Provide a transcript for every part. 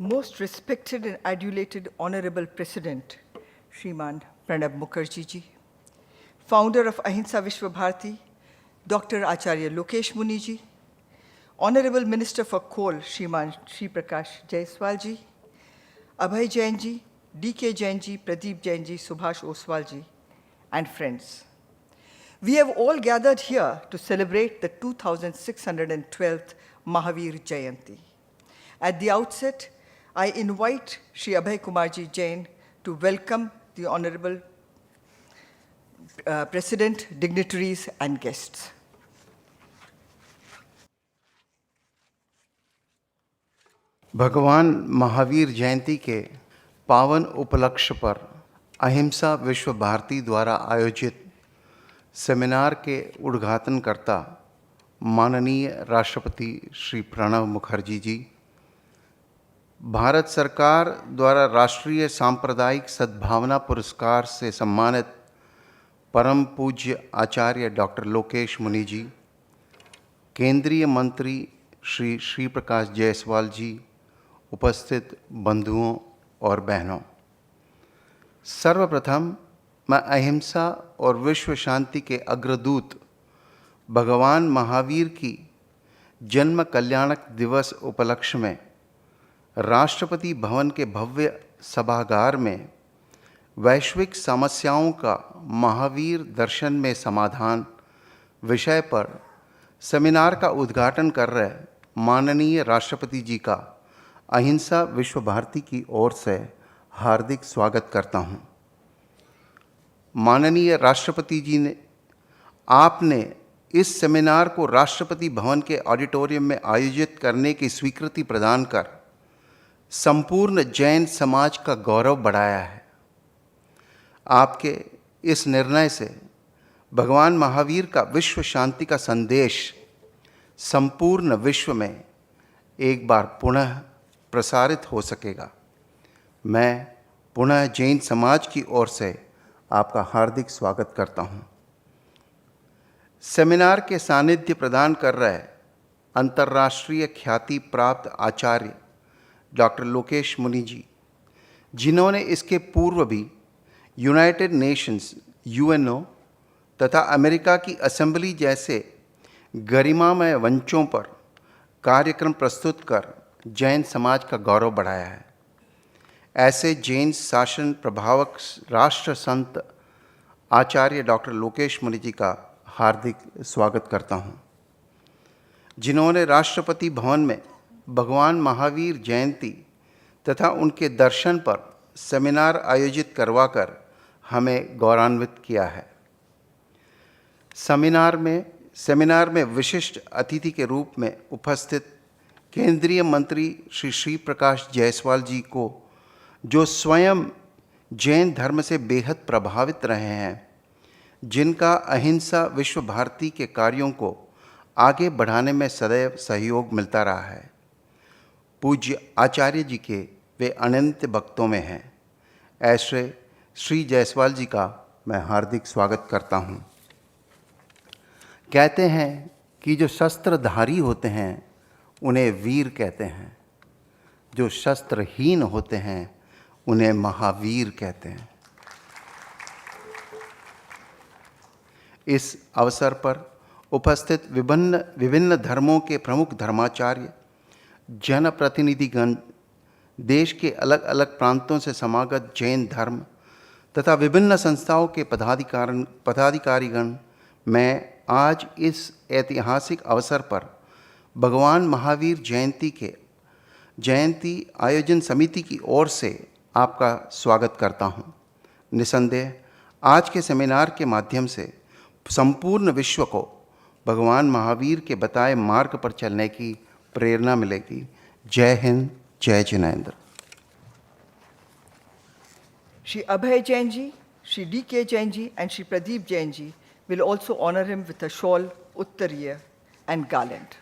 Most respected and adulated Honorable President, Shriman Pranab Mukherjee ji, founder of Ahimsa Vishwa Bharati, Dr. Acharya Lokesh Muni ji, Honorable Minister for Coal, Shriman Shri Prakash Jaiswal ji, Abhay Jain ji, D.K. Jain ji, Pradeep Jain ji, Subhash Oswal ji, and friends. We have all gathered here to celebrate the 2612th Mahavir Jayanti. At the outset, I invite Shri Abhay Kumarji Jain to welcome the Honorable President, dignitaries, and guests. भगवान महावीर जयंती के पावन उपलक्ष्य पर अहिंसा विश्व भारती द्वारा आयोजित seminar के उद्घाटनकर्ता माननीय राष्ट्रपति श्री प्रणब मुखर्जी जी, भारत सरकार द्वारा राष्ट्रीय सांप्रदायिक सद्भावना पुरस्कार से सम्मानित परम पूज्य आचार्य डॉक्टर लोकेश मुनि जी, केंद्रीय मंत्री श्री श्री प्रकाश जायसवाल जी, उपस्थित बंधुओं और बहनों, सर्वप्रथम मैं अहिंसा और विश्व शांति के अग्रदूत भगवान महावीर की जन्म कल्याणक दिवस उपलक्ष्य में राष्ट्रपति भवन के भव्य सभागार में वैश्विक समस्याओं का महावीर दर्शन में समाधान विषय पर सेमिनार का उद्घाटन कर रहे माननीय राष्ट्रपति जी का अहिंसा विश्व भारती की ओर से हार्दिक स्वागत करता हूं। माननीय राष्ट्रपति जी ने आपने इस सेमिनार को राष्ट्रपति भवन के ऑडिटोरियम में आयोजित करने की स्वीकृति प्रदान कर संपूर्ण जैन समाज का गौरव बढ़ाया है। आपके इस निर्णय से भगवान महावीर का विश्व शांति का संदेश संपूर्ण विश्व में एक बार पुनः प्रसारित हो सकेगा। मैं पुनः जैन समाज की ओर से आपका हार्दिक स्वागत करता हूं। सेमिनार के सानिध्य प्रदान कर रहे अंतर्राष्ट्रीय ख्याति प्राप्त आचार्य डॉक्टर लोकेश मुनि जी, जिन्होंने इसके पूर्व भी यूनाइटेड नेशंस यूएनओ तथा अमेरिका की असेंबली जैसे गरिमामय मंचों पर कार्यक्रम प्रस्तुत कर जैन समाज का गौरव बढ़ाया है, ऐसे जैन शासन प्रभावक राष्ट्र संत आचार्य डॉक्टर लोकेश मुनि जी का हार्दिक स्वागत करता हूं, जिन्होंने राष्ट्रपति भवन में भगवान महावीर जयंती तथा उनके दर्शन पर सेमिनार आयोजित करवाकर हमें गौरवान्वित किया है। सेमिनार में विशिष्ट अतिथि के रूप में उपस्थित केंद्रीय मंत्री श्री श्री प्रकाश जायसवाल जी को, जो स्वयं जैन धर्म से बेहद प्रभावित रहे हैं, जिनका अहिंसा विश्व भारती के कार्यों को आगे बढ़ाने में सदैव सहयोग मिलता रहा है, पूज्य आचार्य जी के वे अनंत भक्तों में हैं, ऐसे श्री जायसवाल जी का मैं हार्दिक स्वागत करता हूं। कहते हैं कि जो शस्त्रधारी होते हैं उन्हें वीर कहते हैं, जो शस्त्रहीन होते हैं उन्हें महावीर कहते हैं। इस अवसर पर उपस्थित विभिन्न धर्मों के प्रमुख धर्माचार्य, जनप्रतिनिधिगण, देश के अलग अलग प्रांतों से समागत जैन धर्म तथा विभिन्न संस्थाओं के पदाधिकारीगण, मैं आज इस ऐतिहासिक अवसर पर भगवान महावीर जयंती आयोजन समिति की ओर से आपका स्वागत करता हूं। निसंदेह आज के सेमिनार के माध्यम से संपूर्ण विश्व को भगवान महावीर के बताए मार्ग पर चलने की प्रेरणा मिलेगी। जय हिंद, जय Jinendra. Shri Abhay Jain ji, Shri D.K. Jain ji, and Shri Pradeep Jain ji will also honor him with a shawl, uttariya, and garland.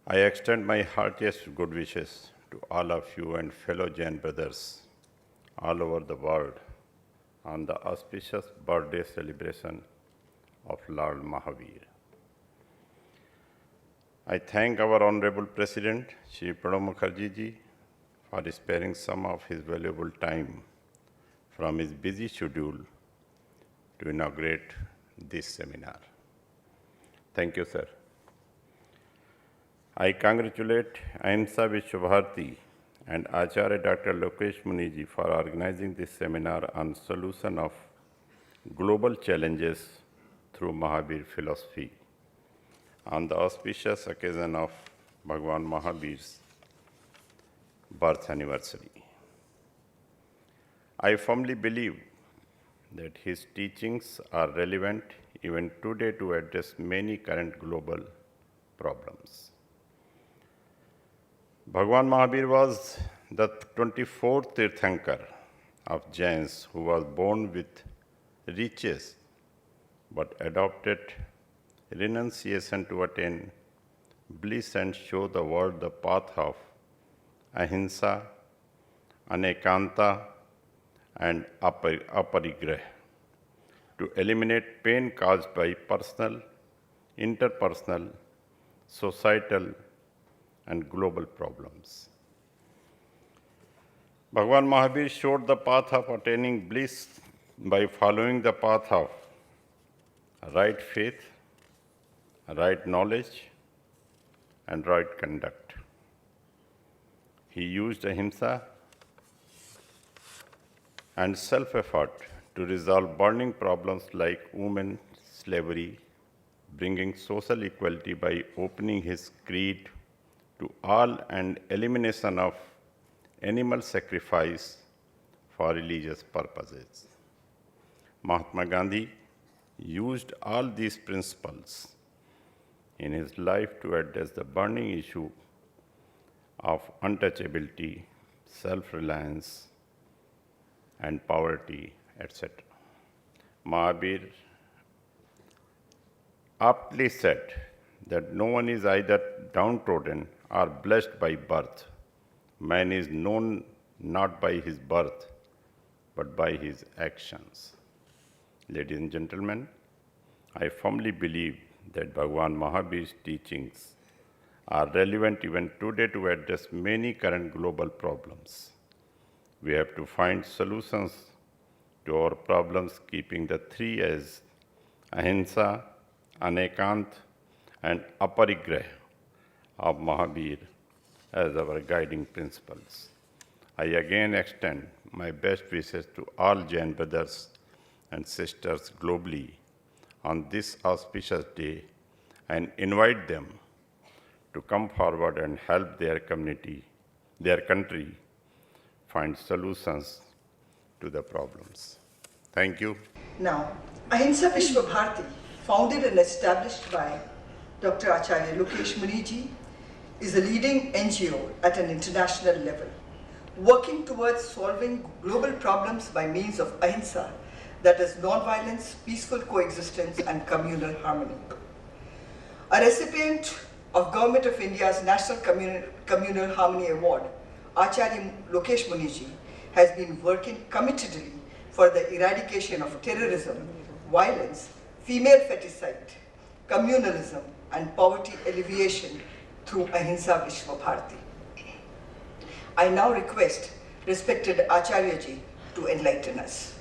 I extend my heartiest good wishes to all of you and fellow Jain brothers all over the world on the auspicious birthday celebration of Lord Mahavir. I thank our Honorable President, Shri Pranab Mukherjee ji, for sparing some of his valuable time from his busy schedule to inaugurate this seminar. Thank you, sir. I congratulate Ahimsa Vishwabharati and Acharya Dr. Lokesh Muniji for organizing this seminar on solution of global challenges through Mahavir philosophy on the auspicious occasion of Bhagwan Mahavir's birth anniversary. I firmly believe that his teachings are relevant even today to address many current global problems. Bhagwan Mahavir was the 24th Tirthankar of Jains who was born with riches but adopted renunciation to attain bliss and show the world the path of ahimsa, anekanta, and aparigraha to eliminate pain caused by personal, interpersonal, societal, and global problems. Bhagwan Mahavir showed the path of attaining bliss by following the path of right faith, right knowledge, and right conduct. He used ahimsa and self-effort to resolve burning problems like women slavery, bringing social equality by opening his creed to all and elimination of animal sacrifice for religious purposes. Mahatma Gandhi used all these principles in his life to address the burning issue of untouchability, self-reliance, and poverty, etc. Mahavir aptly said that no one is either downtrodden or blessed by birth. Man is known not by his birth, but by his actions. Ladies and gentlemen, I firmly believe that Bhagwan Mahavir's teachings are relevant even today to address many current global problems. We have to find solutions to our problems, keeping the three A's, ahimsa, anekant, and aparigraha of Mahavir as our guiding principles. I again extend my best wishes to all Jain brothers and sisters globally on this auspicious day and invite them to come forward and help their community, their country, find solutions to the problems. Thank you. Now, Ahimsa Vishwabharati, founded and established by Dr. Acharya Lokesh Muniji, is a leading NGO at an international level, working towards solving global problems by means of ahimsa, that is non-violence, peaceful coexistence, and communal harmony. A recipient of Government of India's National Communal Harmony Award, Acharya Lokesh Muniji has been working committedly for the eradication of terrorism, violence, female feticide, communalism, and poverty alleviation through Ahimsa Vishwabharati. I now request respected Acharya ji to enlighten us.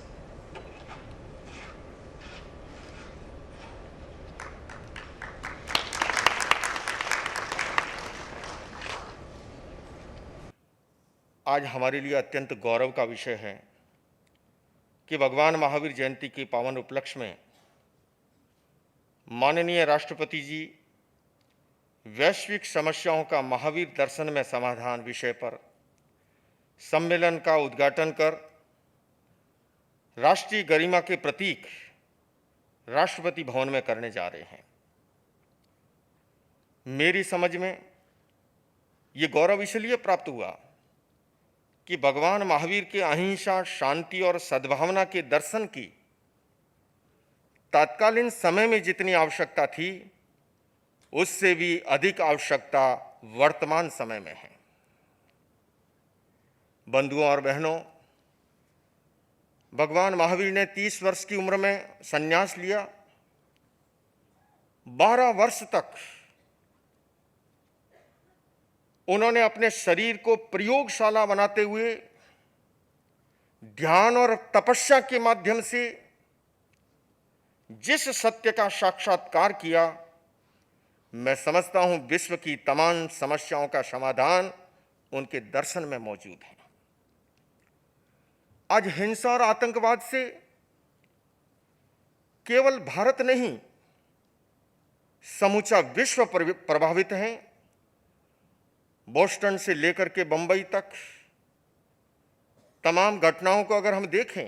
आज हमारे लिए अत्यंत गौरव का विषय है कि भगवान महावीर जयंती के पावन उपलक्ष्य में माननीय राष्ट्रपति जी वैश्विक समस्याओं का महावीर दर्शन में समाधान विषय पर सम्मेलन का उद्घाटन कर राष्ट्रीय गरिमा के प्रतीक राष्ट्रपति भवन में करने जा रहे हैं। मेरी समझ में ये गौरव इसलिए प्राप्त हुआ कि भगवान महावीर के अहिंसा, शांति और सद्भावना के दर्शन की तत्कालीन समय में जितनी आवश्यकता थी, उससे भी अधिक आवश्यकता वर्तमान समय में हैं। बंधुओं और बहनों, भगवान महावीर ने 30 वर्ष की उम्र में संन्यास लिया। 12 वर्ष तक उन्होंने अपने शरीर को प्रयोगशाला बनाते हुए ध्यान और तपस्या के माध्यम से जिस सत्य का साक्षात्कार किया, मैं समझता हूं विश्व की तमाम समस्याओं का समाधान उनके दर्शन में मौजूद है। आज हिंसा और आतंकवाद से केवल भारत नहीं, समूचा विश्व प्रभावित है। बोस्टन से लेकर के बंबई तक तमाम घटनाओं को अगर हम देखें,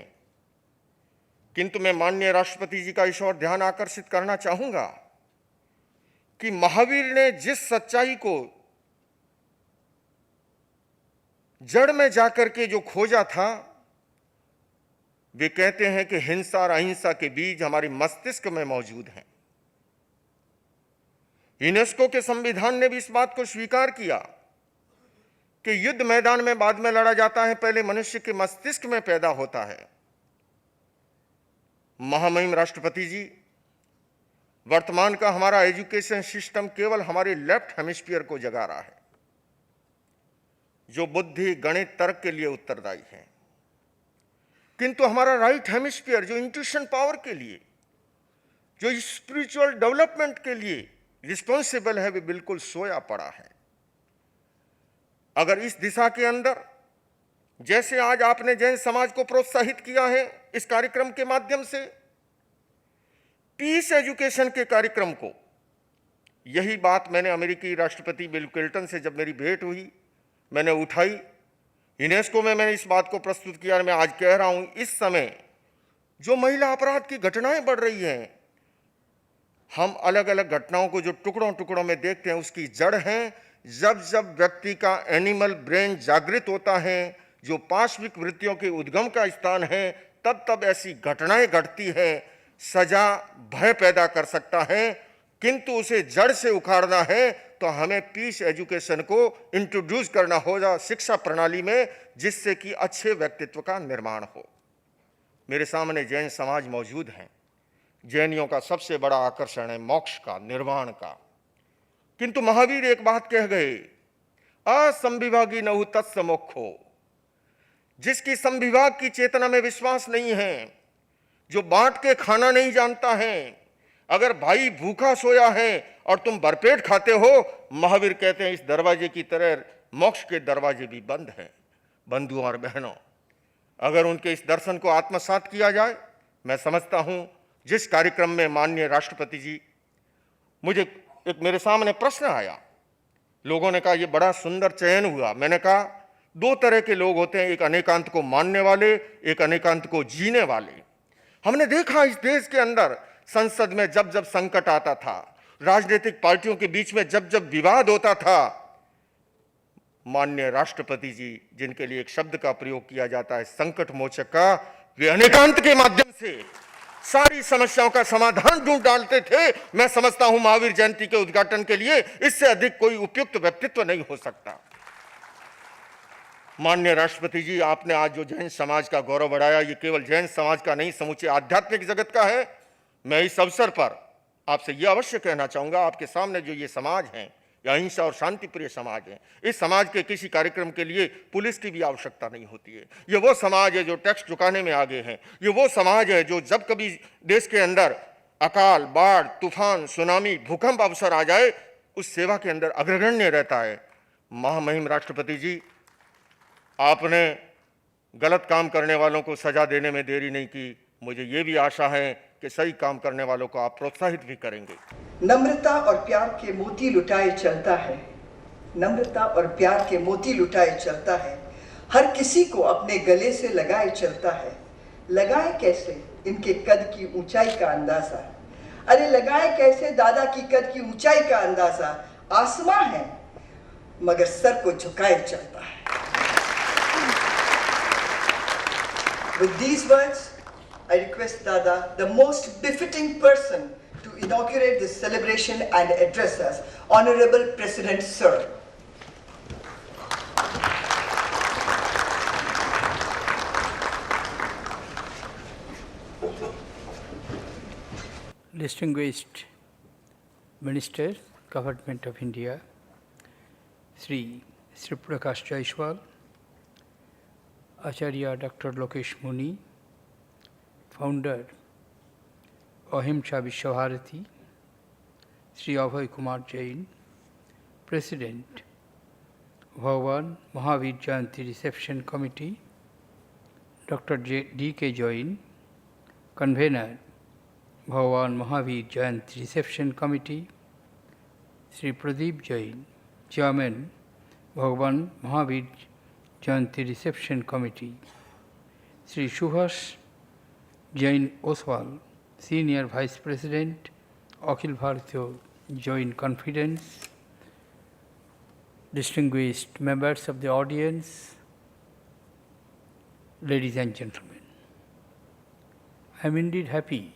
किंतु मैं माननीय राष्ट्रपति जी का इस ओर ध्यान आकर्षित करना चाहूंगा कि महावीर ने जिस सच्चाई को जड़ में जाकर के जो खोजा था, वे कहते हैं कि हिंसा और अहिंसा के बीज हमारे मस्तिष्क में मौजूद हैं। यूनेस्को के संविधान ने भी इस बात को स्वीकार किया कि युद्ध मैदान में बाद में लड़ा जाता है, पहले मनुष्य के मस्तिष्क में पैदा होता है। महामहिम राष्ट्रपति जी, वर्तमान का हमारा एजुकेशन सिस्टम केवल हमारे लेफ्ट हेमिस्फीयर को जगा रहा है, जो बुद्धि, गणित, तर्क के लिए उत्तरदायी है, किंतु हमारा राइट हेमिस्फीयर जो इंट्यूशन पावर के लिए, जो स्पिरिचुअल डेवलपमेंट के लिए रिस्पॉन्सिबल है, वे बिल्कुल सोया पड़ा है। अगर इस दिशा के अंदर, जैसे आज आपने जैन समाज को प्रोत्साहित किया है इस कार्यक्रम के माध्यम से, पीस एजुकेशन के कार्यक्रम को, यही बात मैंने अमेरिकी राष्ट्रपति बिल क्लिंटन से जब मेरी भेंट हुई, मैंने उठाई। यूनेस्को में मैंने इस बात को प्रस्तुत किया और मैं आज कह रहा हूं, इस समय जो महिला अपराध की घटनाएं बढ़ रही हैं, हम अलग अलग घटनाओं को जो टुकड़ों टुकड़ों में देखते हैं, उसकी जड़ है जब जब व्यक्ति का एनिमल ब्रेन जागृत होता है, जो पाशविक वृत्तियों के उद्गम का स्थान है, तब तब ऐसी घटनाएं घटती हैं। सजा भय पैदा कर सकता है, किंतु उसे जड़ से उखाड़ना है तो हमें पीस एजुकेशन को इंट्रोड्यूस करना होगा शिक्षा प्रणाली में, जिससे कि अच्छे व्यक्तित्व का निर्माण हो। मेरे सामने जैन समाज मौजूद है। जैनियों का सबसे बड़ा आकर्षण है मोक्ष का, निर्वाण का, किंतु महावीर एक बात कह गए, असंविभागी नहु तत्स मोक्षो। जिसकी संविभाग की चेतना में विश्वास नहीं है, जो बांट के खाना नहीं जानता है, अगर भाई भूखा सोया है और तुम भरपेट खाते हो, महावीर कहते हैं इस दरवाजे की तरह मोक्ष के दरवाजे भी बंद हैं। बंधुओं और बहनों, अगर उनके इस दर्शन को आत्मसात किया जाए, मैं समझता हूं जिस कार्यक्रम में माननीय राष्ट्रपति जी, मुझे एक मेरे सामने प्रश्न आया, लोगों ने कहा ये बड़ा सुंदर चयन हुआ। मैंने कहा दो तरह के लोग होते हैं, एक अनेकांत को मानने वाले, एक अनेकांत को जीने वाले। हमने देखा इस देश के अंदर संसद में जब जब संकट आता था, राजनीतिक पार्टियों के बीच में जब जब विवाद होता था, माननीय राष्ट्रपति जी, जिनके लिए एक शब्द का प्रयोग किया जाता है संकट मोचक का, वे अनेकांत के माध्यम से सारी समस्याओं का समाधान ढूंढ डालते थे। मैं समझता हूं महावीर जयंती के उद्घाटन के लिए इससे अधिक कोई उपयुक्त व्यक्तित्व नहीं हो सकता। माननीय राष्ट्रपति जी, आपने आज जो जैन समाज का गौरव बढ़ाया, ये केवल जैन समाज का नहीं, समूचे आध्यात्मिक जगत का है। मैं इस अवसर पर आपसे यह अवश्य कहना चाहूंगा, आपके सामने जो ये समाज है, ये अहिंसा और शांति प्रिय समाज है। इस समाज के किसी कार्यक्रम के लिए पुलिस की भी आवश्यकता नहीं होती है। ये वो समाज है जो टैक्स चुकाने में आगे है। ये वो समाज है जो जब कभी देश के अंदर अकाल, बाढ़, तूफान, सुनामी, भूकंप अवसर आ जाए, उस सेवा के अंदर अग्रगण्य रहता है। महामहिम राष्ट्रपति जी, आपने गलत काम करने वालों को सजा देने में देरी नहीं की। मुझे ये भी आशा है कि सही काम करने वालों को आप प्रोत्साहित भी करेंगे। नम्रता और प्यार के मोती लुटाए चलता है, नम्रता और प्यार के मोती लुटाए चलता है, हर किसी को अपने गले से लगाए चलता है। लगाए कैसे इनके कद की ऊंचाई का अंदाजा, अरे लगाए कैसे दादा की कद की ऊंचाई का अंदाजा। आसमां है मगर सर को झुकाए चलता है। With these words, I request Dada, the most befitting person, to inaugurate this celebration and address us. Honorable President Sir. distinguished Minister, Government of India, Sri Prakash Jaiswal, Acharya Dr. Lokesh Muni, Founder, Ahimsa Vishwabharati, Sri Abhay Kumar Jain, President, Bhagwan Mahavir Jayanti Reception Committee, Dr. D.K. Jain, Convener, Bhagwan Mahavir Jayanti Reception Committee, Sri Pradeep Jain, Chairman, Bhagwan Mahavir Jayanti Reception Committee, Sri Subhash Jain Oswal, Senior Vice President, Akhil Bharatiya Jain Conference, distinguished members of the audience, ladies and gentlemen, I am indeed happy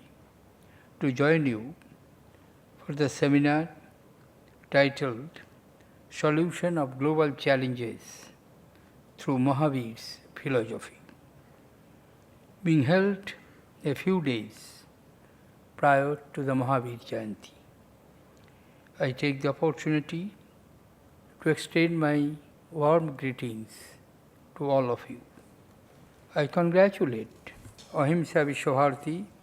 to join you for the seminar titled Solution of Global Challenges through Mahavir's Philosophy, being held a few days prior to the Mahavir Jayanti. I take the opportunity to extend my warm greetings to all of you. I congratulate Ahimsa Vishwabharati